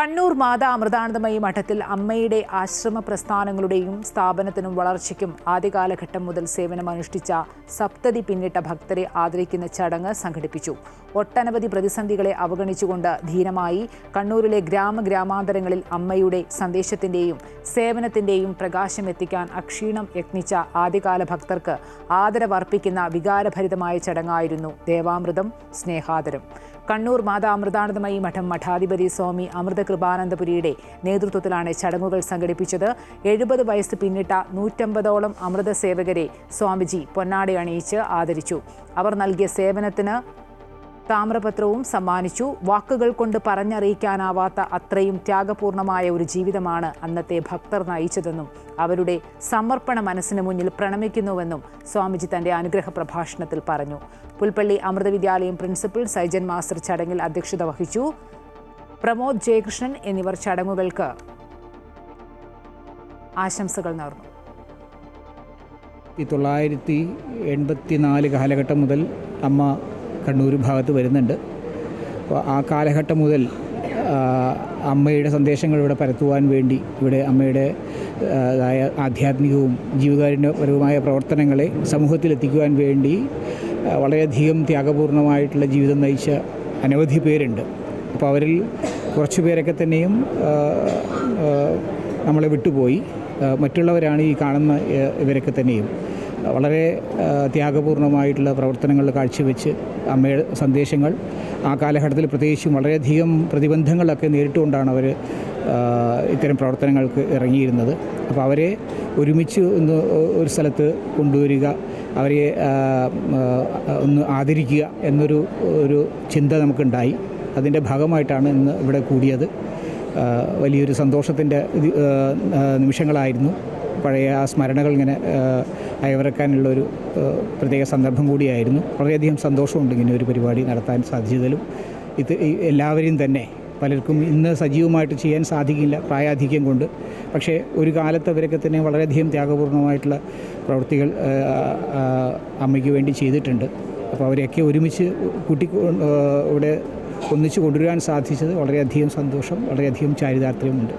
കണ്ണൂർ മാതാ അമൃതാനന്ദമയി മഠത്തിൽ അമ്മയുടെ ആശ്രമ പ്രസ്ഥാനങ്ങളുടെയും സ്ഥാപനത്തിനും വളർച്ചയ്ക്കും ആദ്യകാലഘട്ടം മുതൽ സേവനമനുഷ്ഠിച്ച സപ്തതി പിന്നിട്ട ഭക്തരെ ആദരിക്കുന്ന ചടങ്ങ് സംഘടിപ്പിച്ചു. ഒട്ടനവധി പ്രതിസന്ധികളെ അവഗണിച്ചുകൊണ്ട് ധീരമായി കണ്ണൂരിലെ ഗ്രാമാന്തരങ്ങളിൽ അമ്മയുടെ സന്ദേശത്തിന്റെയും സേവനത്തിന്റെയും പ്രകാശം എത്തിക്കാൻ അക്ഷീണം യത്നിച്ച ആദ്യകാല ഭക്തർക്ക് ആദരവർപ്പിക്കുന്ന വികാരഭരിതമായ ചടങ്ങായിരുന്നു ദേവാമൃതം സ്നേഹാദരം. കണ്ണൂർ മാതാ അമൃതാനന്ദമയി മഠം മഠാധിപതി സ്വാമി അമൃതകൃപാനന്ദപുരിയുടെ നേതൃത്വത്തിലാണ് ചടങ്ങുകൾ സംഘടിപ്പിച്ചത്. 70 വയസ്സ് പിന്നിട്ട 150ഓളം അമൃത സേവകരെ സ്വാമിജി പൊന്നാടയണിയിച്ച് ആദരിച്ചു. അവർ നൽകിയ സേവനത്തിന് താമ്രപത്രവും സമ്മാനിച്ചു. വാക്കുകൾ കൊണ്ട് പറഞ്ഞറിയിക്കാനാവാത്ത അത്രയും ത്യാഗപൂർണമായ ഒരു ജീവിതമാണ് അന്നത്തെ ഭക്തർ നയിച്ചതെന്നും അവരുടെ സമർപ്പണ മനസ്സിന് മുന്നിൽ പ്രണമിക്കുന്നുവെന്നും സ്വാമിജി തന്റെ അനുഗ്രഹ പ്രഭാഷണത്തിൽ പറഞ്ഞു. പുൽപ്പള്ളി അമൃത വിദ്യാലയം പ്രിൻസിപ്പൽ സൈജൻ മാസ്റ്റർ ചടങ്ങിൽ അധ്യക്ഷത വഹിച്ചു. പ്രമോദ് ജയകൃഷ്ണൻ എന്നിവർ ചടങ്ങുകൾക്ക് ആശംസകൾ നേർന്നു. 1984 കാലഘട്ടം മുതൽ അമ്മ കണ്ണൂർ ഭാഗത്ത് വരുന്നുണ്ട്. അപ്പോൾ ആ കാലഘട്ടം മുതൽ അമ്മയുടെ സന്ദേശങ്ങൾ ഇവിടെ പരത്തുവാൻ വേണ്ടി ഇവിടെ അമ്മയുടെ ആധ്യാത്മികവും ജീവകാരുണ്യപരവുമായ പ്രവർത്തനങ്ങളെ സമൂഹത്തിലെത്തിക്കുവാൻ വേണ്ടി വളരെയധികം ത്യാഗപൂർണമായിട്ടുള്ള ജീവിതം നയിച്ച അനവധി പേരുണ്ട്. അപ്പോൾ അവരിൽ കുറച്ച് പേരൊക്കെ തന്നെയും നമ്മളെ വിട്ടുപോയി. മറ്റുള്ളവരാണ് ഈ കാണുന്ന ഇവരൊക്കെ തന്നെയും വളരെ ത്യാഗപൂർണമായിട്ടുള്ള പ്രവർത്തനങ്ങൾ കാഴ്ചവെച്ച് അമ്മയുടെ സന്ദേശങ്ങൾ ആ കാലഘട്ടത്തിൽ പ്രത്യേകിച്ചും വളരെയധികം പ്രതിബന്ധങ്ങളൊക്കെ നേരിട്ടുകൊണ്ടാണ് അവർ ഇത്തരം പ്രവർത്തനങ്ങൾക്ക് ഇറങ്ങിയിരുന്നത്. അപ്പോൾ അവരെ ഒരുമിച്ച് ഒരു സ്ഥലത്ത് കൊണ്ടുവരിക, അവരെ ഒന്ന് ആദരിക്കുക എന്നൊരു ചിന്ത നമുക്കുണ്ടായി. അതിൻ്റെ ഭാഗമായിട്ടാണ് ഇന്ന് ഇവിടെ കൂടിയത്. വലിയൊരു സന്തോഷത്തിൻ്റെ നിമിഷങ്ങളായിരുന്നു. പഴയ ആ സ്മരണകൾ ഇങ്ങനെ അയവിറക്കാനുള്ളൊരു പ്രത്യേക സന്ദർഭം കൂടിയായിരുന്നു. വളരെയധികം സന്തോഷമുണ്ട് ഇങ്ങനെ ഒരു പരിപാടി നടത്താൻ സാധിച്ചതിലും. എല്ലാവരെയും തന്നെ പലർക്കും ഇന്ന് സജീവമായിട്ട് ചെയ്യാൻ സാധിക്കില്ല പ്രായാധിക്യം കൊണ്ട്. പക്ഷേ ഒരു കാലത്ത് അവരൊക്കെ തന്നെ വളരെയധികം ത്യാഗപൂർണമായിട്ടുള്ള പ്രവൃത്തികൾ അമ്മയ്ക്ക് വേണ്ടി ചെയ്തിട്ടുണ്ട്. അപ്പോൾ അവരെയൊക്കെ ഒരുമിച്ച് ഇവിടെ ഒന്നിച്ച് കൊണ്ടുവരാൻ സാധിച്ചത് വളരെയധികം സന്തോഷം, വളരെയധികം ചാരിതാർത്ഥ്യമുണ്ട്.